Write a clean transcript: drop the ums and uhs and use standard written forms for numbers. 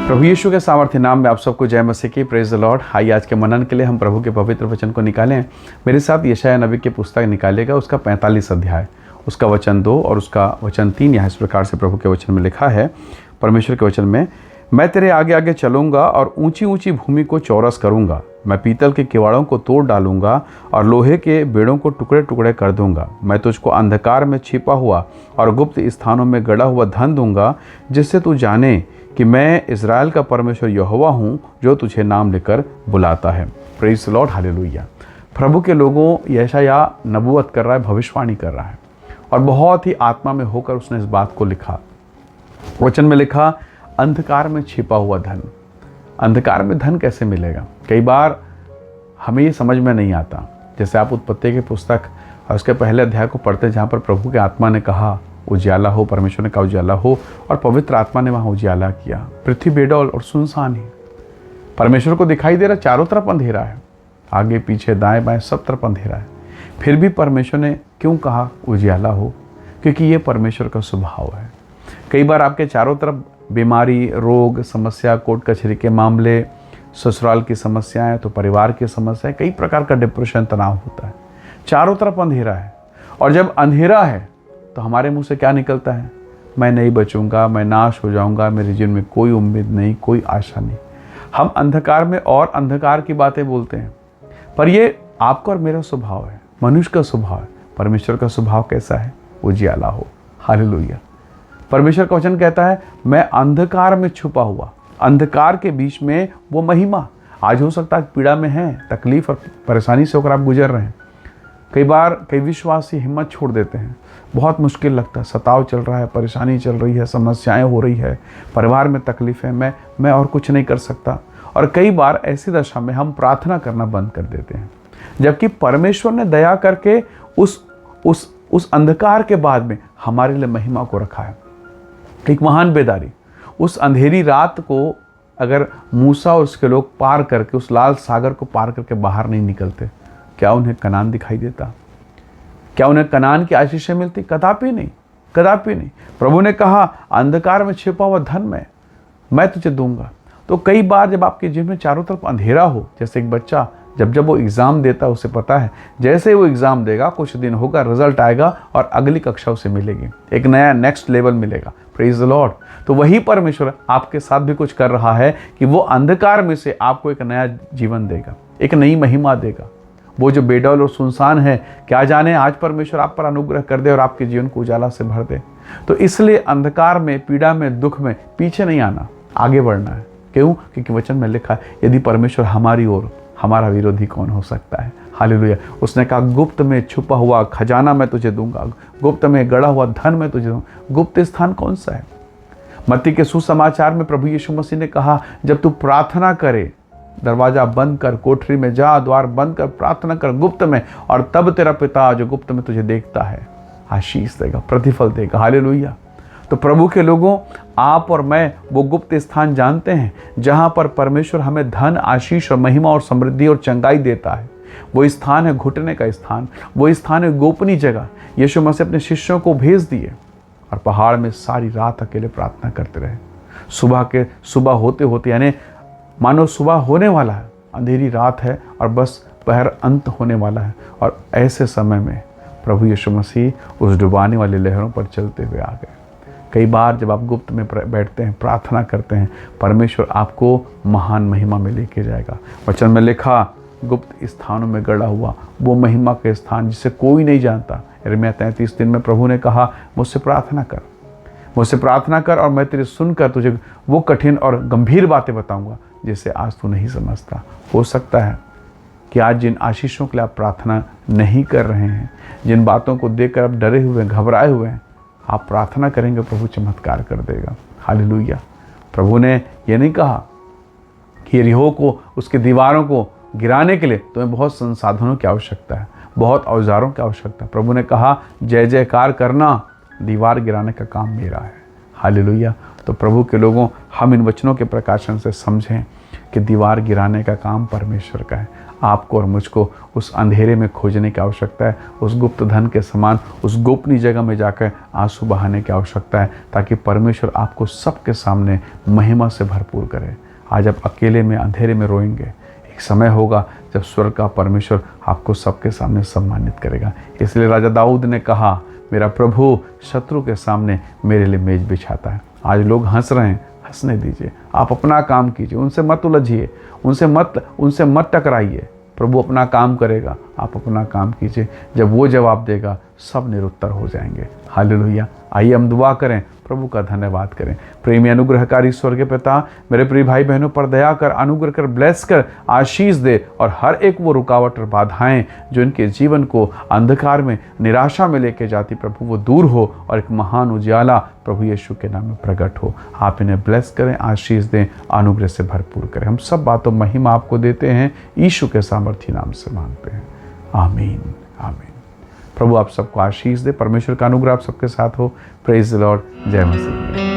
प्रभु यीशु के सामर्थ्य नाम में आप सबको जय मसीह की। Praise the Lord. आइए आज के मनन के लिए हम प्रभु के पवित्र वचन को निकालें। मेरे साथ यशायाह नबी की पुस्तक निकालेगा, उसका 45 अध्याय, उसका वचन 2 और उसका वचन 3। यहाँ इस प्रकार से प्रभु के वचन में लिखा है, परमेश्वर के वचन में, मैं तेरे आगे आगे चलूँगा और ऊंची ऊंची भूमि को चौरस करूँगा। मैं पीतल के किवाड़ों को तोड़ डालूंगा और लोहे के बेड़ों को टुकड़े टुकड़े कर दूंगा। मैं तुझको अंधकार में छिपा हुआ और गुप्त स्थानों में गड़ा हुआ धन दूंगा, जिससे तू जाने कि मैं इज़राइल का परमेश्वर यहोवा हूँ, जो तुझे नाम लेकर बुलाता है। Praise the Lord, hallelujah. प्रभु के लोगों, यशायाह नबूवत कर रहा है, भविष्यवाणी कर रहा है और बहुत ही आत्मा में होकर उसने इस बात को लिखा। वचन में लिखा, अंधकार में छिपा हुआ धन। अंधकार में धन कैसे मिलेगा? कई बार हमें ये समझ में नहीं आता। जैसे आप उत्पत्ति की पुस्तक और उसके पहले अध्याय को पढ़ते हैं, जहाँ पर प्रभु के आत्मा ने कहा उजियाला हो, परमेश्वर ने कहा उजियाला हो, और पवित्र आत्मा ने वहाँ उजियाला किया। पृथ्वी बेडौल और सुनसान ही। परमेश्वर को दिखाई दे रहा, चारों तरफ अंधेरा है, आगे पीछे दाएं बाएं सब तरफ अंधेरा है। फिर भी परमेश्वर ने क्यों कहा उजियाला हो? क्योंकि ये परमेश्वर का स्वभाव है। कई बार आपके चारों तरफ बीमारी, रोग, समस्या, कोर्ट कचहरी के मामले, ससुराल की समस्याएं, तो परिवार की समस्याएं, कई प्रकार का डिप्रेशन, तनाव होता है। चारों तरफ अंधेरा है, और जब अंधेरा है तो हमारे मुंह से क्या निकलता है? मैं नहीं बचूंगा, मैं नाश हो जाऊंगा, मेरे जीवन में कोई उम्मीद नहीं, कोई आशा नहीं। हम अंधकार में और अंधकार की बातें बोलते हैं। पर ये आपका और मेरा स्वभाव है, मनुष्य का स्वभाव है। परमेश्वर का स्वभाव कैसा है? उजियाला हो। हालेलुया। परमेश्वर का वचन कहता है, मैं अंधकार में छुपा हुआ। अंधकार के बीच में वो महिमा। आज हो सकता है पीड़ा में है, तकलीफ और परेशानी से होकर आप गुजर रहे हैं। कई बार कई विश्वासी हिम्मत छोड़ देते हैं, बहुत मुश्किल लगता है, सताव चल रहा है, परेशानी चल रही है, समस्याएं हो रही है, परिवार में तकलीफ है, मैं और कुछ नहीं कर सकता। और कई बार ऐसी दशा में हम प्रार्थना करना बंद कर देते हैं, जबकि परमेश्वर ने दया करके उस अंधकार के बाद में हमारे लिए महिमा को रखा है। एक महान बेदारी। उस अंधेरी रात को अगर मूसा और उसके लोग पार करके, उस लाल सागर को पार करके बाहर नहीं निकलते, क्या उन्हें कनान दिखाई देता? क्या उन्हें कनान की आशीषें मिलती? कदापि नहीं, कदापि नहीं। प्रभु ने कहा, अंधकार में छिपा हुआ धन मैं तुझे दूंगा। तो कई बार जब आपके जीवन में चारों तरफ अंधेरा हो, जैसे एक बच्चा जब वो एग्ज़ाम देता है, उसे पता है जैसे वो एग्ज़ाम देगा, कुछ दिन होगा, रिजल्ट आएगा और अगली कक्षा उसे मिलेगी, एक नया नेक्स्ट लेवल मिलेगा। Praise the Lord. तो वही परमेश्वर आपके साथ भी कुछ कर रहा है कि वो अंधकार में से आपको एक नया जीवन देगा, एक नई महिमा देगा। वो जो बेडौल और सुनसान है, क्या जाने आज परमेश्वर आप पर अनुग्रह कर दे और आपके जीवन को उजाला से भर दे। तो इसलिए अंधकार में, पीड़ा में, दुख में पीछे नहीं आना, आगे बढ़ना है। क्यों? क्योंकि वचन में लिखा है, यदि परमेश्वर हमारी ओर, हमारा विरोधी कौन हो सकता है? हालेलुया। उसने कहा, गुप्त में छुपा हुआ खजाना मैं तुझे दूंगा, गुप्त में गड़ा हुआ धन मैं तुझे दूंगा। गुप्त स्थान कौन सा है? मत्ती के सुसमाचार में प्रभु यीशु मसीह ने कहा, जब तू प्रार्थना करे, दरवाजा बंद कर, कोठरी में जा, द्वार बंद कर, प्रार्थना कर गुप्त में, और तब तेरा पिता जो गुप्त में तुझे देखता है आशीष देगा, प्रतिफल देगा। हालेलुया। तो प्रभु के लोगों, आप और मैं वो गुप्त स्थान जानते हैं, जहां पर परमेश्वर हमें धन, आशीष और महिमा और समृद्धि और चंगाई देता है। वो स्थान है घुटने का स्थान, वो स्थान है गोपनीय जगह। यीशु मसीह अपने शिष्यों को भेज दिए और पहाड़ में सारी रात अकेले प्रार्थना करते रहे। सुबह होते होते, यानी मानो सुबह होने वाला है, अंधेरी रात है और बस पहर अंत होने वाला है, और ऐसे समय में प्रभु यीशु मसीह उस डुबाने वाली लहरों पर चलते हुए आ गए। कई बार जब आप गुप्त में बैठते हैं, प्रार्थना करते हैं, परमेश्वर आपको महान महिमा में लेके जाएगा। वचन में लिखा, गुप्त स्थानों में गड़ा हुआ वो महिमा के स्थान जिसे कोई नहीं जानता। यिर्मयाह 33 दिन में प्रभु ने कहा, मुझसे प्रार्थना कर और मैं तेरे सुनकर तुझे वो कठिन और गंभीर बातें बताऊंगा जिसे आज तू नहीं समझता। हो सकता है कि आज जिन आशीषों के लिए आप प्रार्थना नहीं कर रहे हैं, जिन बातों को देखकर आप डरे हुए, घबराए हुए हैं, आप प्रार्थना करेंगे, प्रभु चमत्कार कर देगा। हालेलुया। प्रभु ने ये नहीं कहा कि यरीहो को, उसकी दीवारों को गिराने के लिए तुम्हें बहुत संसाधनों की आवश्यकता है, बहुत औजारों की आवश्यकता है। प्रभु ने कहा, जय जयकार करना, दीवार गिराने का काम मेरा है। हालेलुया। तो प्रभु के लोगों, हम इन वचनों के प्रकाशन से समझें कि दीवार गिराने का काम परमेश्वर का है। आपको और मुझको उस अंधेरे में खोजने की आवश्यकता है, उस गुप्त धन के समान उस गोपनीय जगह में जाकर आंसू बहाने की आवश्यकता है, ताकि परमेश्वर आपको सबके सामने महिमा से भरपूर करे। आज आप अकेले में अंधेरे में रोएंगे, एक समय होगा जब स्वर्ग का परमेश्वर आपको सबके सामने सम्मानित करेगा। इसलिए राजा दाऊद ने कहा, मेरा प्रभु शत्रु के सामने मेरे लिए मेज बिछाता है। आज लोग हंस रहे हैं, हंसने दीजिए, आप अपना काम कीजिए, उनसे मत उलझिए, उनसे मत टकराइए। प्रभु अपना काम करेगा, आप अपना काम कीजिए। जब वो जवाब देगा, सब निरुत्तर हो जाएंगे। हालेलुया। आइए हम दुआ करें, प्रभु का धन्यवाद करें। प्रेमी अनुग्रहकारी स्वर्गीय पिता, मेरे प्रिय भाई बहनों पर दया कर, अनुग्रह कर, ब्लेस कर, आशीष दे, और हर एक वो रुकावट और बाधाएं जो इनके जीवन को अंधकार में, निराशा में लेके जाती, प्रभु वो दूर हो और एक महान उजाला प्रभु यीशु के नाम में प्रकट हो। आप इन्हें ब्लेस करें, आशीष दें, अनुग्रह से भरपूर करें। हम सब बातों महिमा आपको देते हैं, यीशु के सामर्थी नाम से मांगते हैं, आमीन, आमीन। प्रभु आप सबको आशीष दे, परमेश्वर का अनुग्रह आप सबके साथ हो। Praise the Lord. जय मसीह।